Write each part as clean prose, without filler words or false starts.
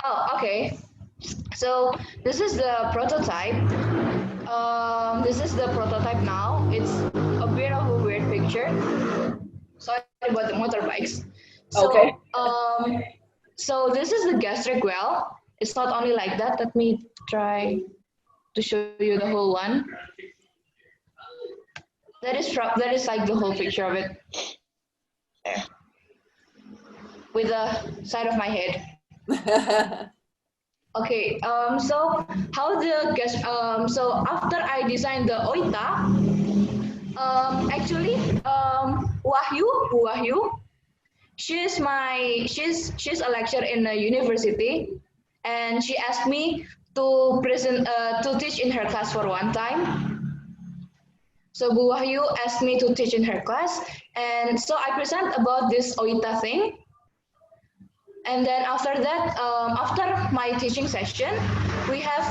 Oh, okay. So this is the prototype. This is the prototype now. It's a bit of a weird picture. Sorry about the motorbikes. Okay. So this is the gastric well. It's not only like that. Let me try to show you the whole one. That is like the whole picture of it. There. With the side of my head. Okay, so how the guest, so after I designed the oita, actually, Wahyu, she's a lecturer in a university, and she asked me to to teach in her class for one time. So Bu Wahyu asked me to teach in her class, and so I present about this oita thing. And then after that, after my teaching session, we have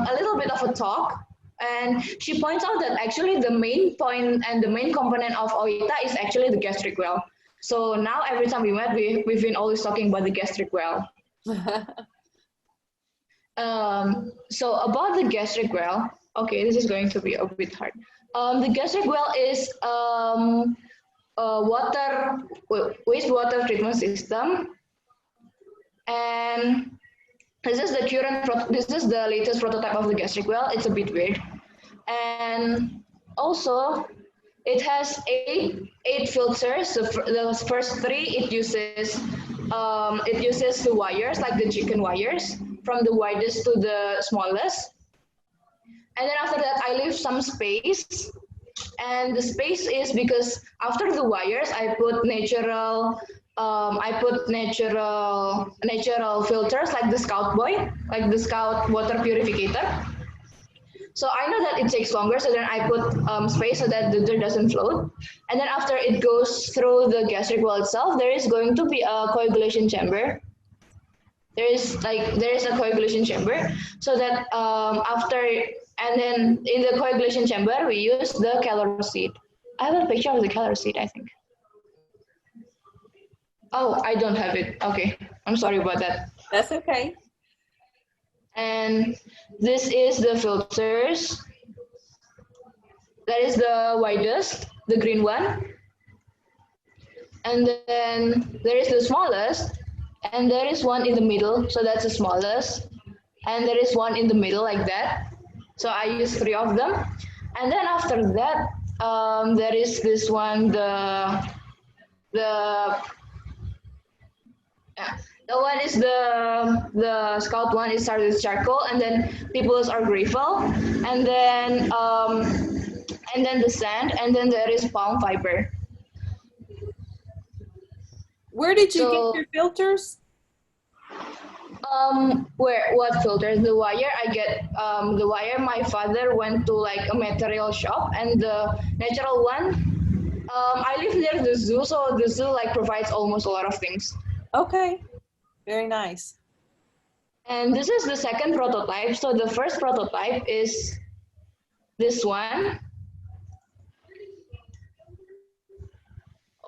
a little bit of a talk. And she points out that actually the main point and the main component of OITA is actually the gastric well. So now every time we met, we've been always talking about the gastric well. So about the gastric well, okay, this is going to be a bit hard. The gastric well is wastewater treatment system. And this is the latest prototype of the gastric well. It's a bit weird, and also it has eight filters. So the first three it uses the wires like the chicken wires from the widest to the smallest, and then after that I leave some space. And the space is because after the wires I put natural filters like the Scout water purificator. So I know that it takes longer, so then I put space so that the dirt doesn't float. And then after it goes through the gastric well itself, there is going to be a coagulation chamber. There is a coagulation chamber, so that and then in the coagulation chamber we use the calor seed. I have a picture of the calor seed, I think. Oh, I don't have it. Okay, I'm sorry about that. That's okay. And this is the filters. That is the widest, the green one. And then there is the smallest, and there is one in the middle, so that's the smallest. And there is one in the middle like that. So I use three of them. And then after that, there is this one, the one is the Scout one. It starts with charcoal, and then people's are gravel, and then the sand, and then there is palm fiber. Where did you get your filters? What filters? The wire I get. The wire my father went to like a material shop, and the natural one. I live near the zoo, so the zoo like provides almost a lot of things. Okay, very nice. And this is the second prototype. So the first prototype is this one.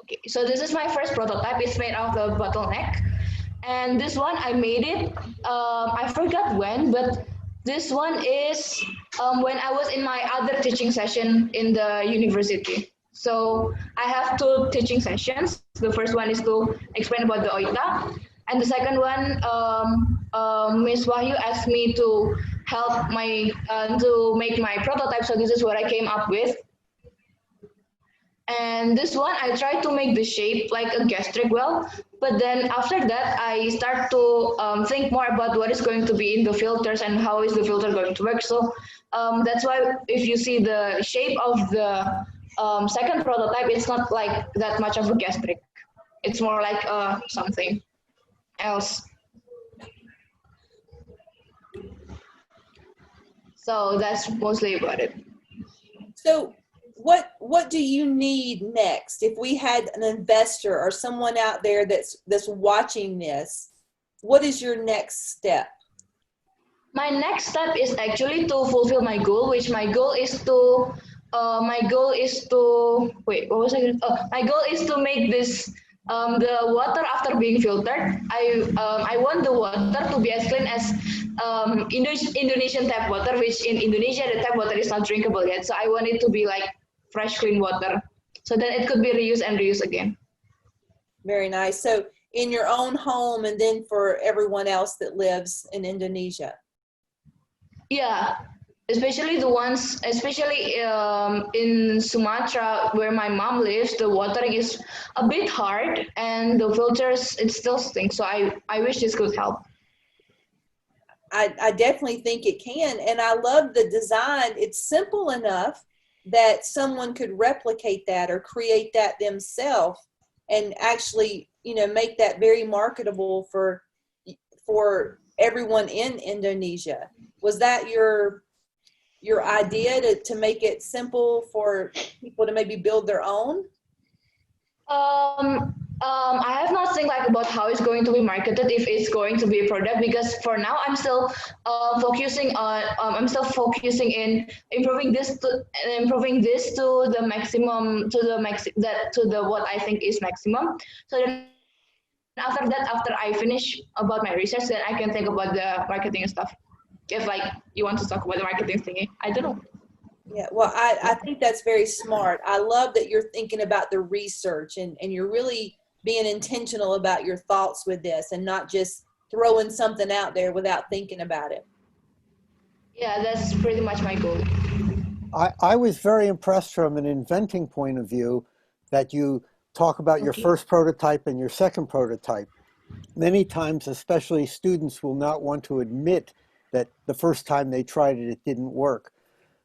Okay, so this is my first prototype. It's made out of bottleneck. And this one, I made it, I forgot when, but this one is when I was in my other teaching session in the university. So I have two teaching sessions. The first one is to explain about the OITA. And the second one, Ms. Wahyu asked me to help to make my prototype. So this is what I came up with. And this one, I tried to make the shape like a gastric well, but then after that, I start to think more about what is going to be in the filters and how is the filter going to work. So that's why if you see the shape of the second prototype, it's not like that much of a gastric. It's more like something else. So that's mostly about it. So what do you need next? If we had an investor or someone out there that's watching this, what is your next step? My next step is actually to fulfill my goal, which my goal is to wait, what was I going to, my goal is to make this the water after being filtered, I want the water to be as clean as Indonesian tap water, which in Indonesia the tap water is not drinkable yet. So I want it to be like fresh, clean water, so that it could be reused and reused again. Very nice. So in your own home, and then for everyone else that lives in Indonesia. Yeah, especially the ones, especially in Sumatra where my mom lives, the watering is a bit hard and the filters, it still stinks. So I wish this could help. I definitely think it can. And I love the design. It's simple enough that someone could replicate that or create that themselves and actually, you know, make that very marketable for everyone in Indonesia. Was that your idea to make it simple for people to maybe build their own? I have not think like about how it's going to be marketed, if it's going to be a product, because for now I'm still focusing on in improving this to the maximum, to the what I think is maximum. So then after that, after I finish about my research, then I can think about the marketing and stuff. If like you want to talk about the marketing thingy, I don't know. Yeah, well, I think that's very smart. I love that you're thinking about the research and you're really being intentional about your thoughts with this and not just throwing something out there without thinking about it. Yeah, that's pretty much my goal. I was very impressed from an inventing point of view that you talk about your first prototype and your second prototype. Many times, especially students will not want to admit that the first time they tried it, it didn't work.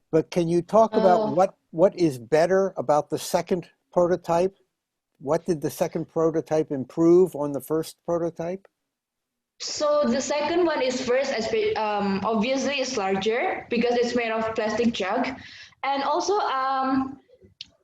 But can you talk about what is better about the second prototype? What did the second prototype improve on the first prototype? So the second one is first, obviously it's larger because it's made of plastic jug, and also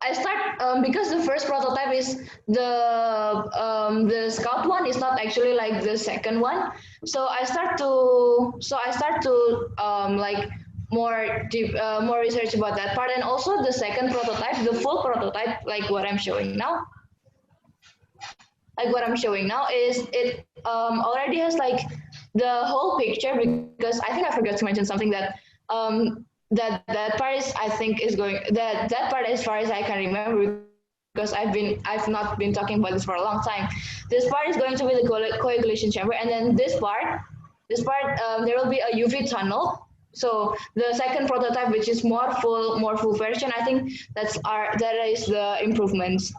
I start because the first prototype is the Scout one is not actually like the second one, so I start to like more deep more research about that part, and also the second prototype, the full prototype, like what I'm showing now. Like what I'm showing now is it already has like the whole picture, because I think I forgot to mention something that that part is, I think is going that part, as far as I can remember, because I've not been talking about this for a long time. This part is going to be the coagulation chamber, and then this part there will be a UV tunnel. So the second prototype, which is more full version, I think that is the improvements.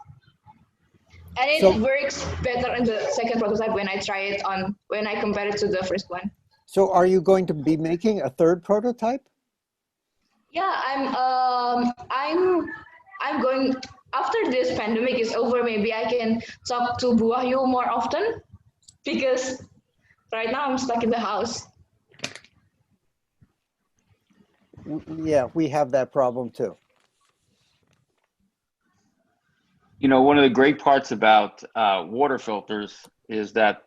And it works better in the second prototype when I compare it to the first one. So are you going to be making a third prototype? Yeah, I'm going, after this pandemic is over, maybe I can talk to Bu Wahyu more often, because right now I'm stuck in the house. Yeah, we have that problem too. You know, one of the great parts about water filters is that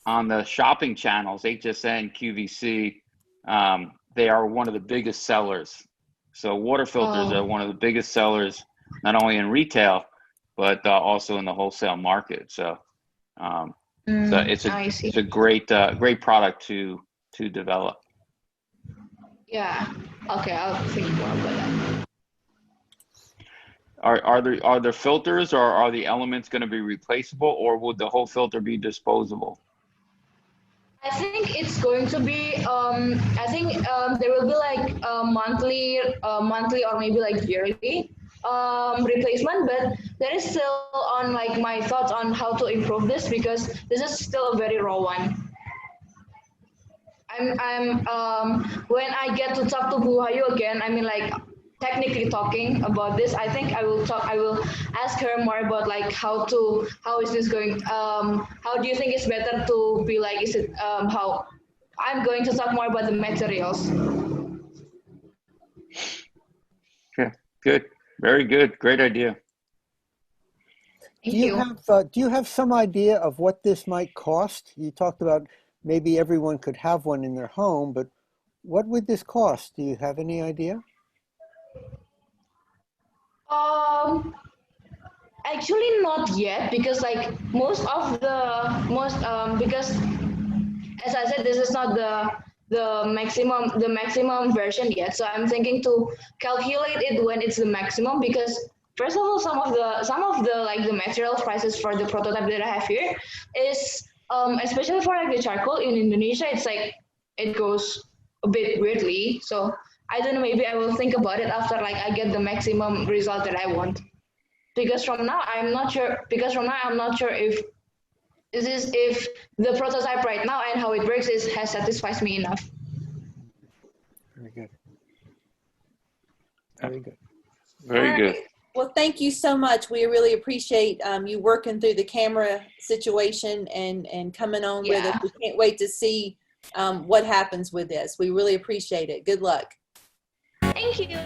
on the shopping channels, HSN, QVC, they are one of the biggest sellers. So water filters are one of the biggest sellers, not only in retail, but also in the wholesale market. So, it's a great product to develop. Yeah. Okay, I'll think more about that. Are there filters, or are the elements going to be replaceable, or would the whole filter be disposable? I think it's going to be. I think there will be like monthly or maybe like yearly replacement. But there is still on like my thoughts on how to improve this, because this is still a very raw one. When I get to talk to Bu Wahyu again, I mean like technically talking about this, I think I will ask her more about like how is this going, how do you think it's better to be like, is it how I'm going to talk more about the materials. Okay, good, very good, great idea. Do you have some idea of what this might cost? You talked about maybe everyone could have one in their home, but what would this cost? Do you have any idea? I Actually, not yet, because like because as I said, this is not the maximum version yet. So I'm thinking to calculate it when it's the maximum, because first of all, some of the like the material prices for the prototype that I have here is especially for like the charcoal in Indonesia, it's like it goes a bit weirdly. So I don't know, maybe I will think about it after like I get the maximum result that I want. Because from now I'm not sure. Because from now I'm not sure if the prototype right now and how it works has satisfies me enough. Very good. Very good. Very All good. right. Well, thank you so much. We really appreciate you working through the camera situation and coming on with us. We can't wait to see what happens with this. We really appreciate it. Good luck. Thank you.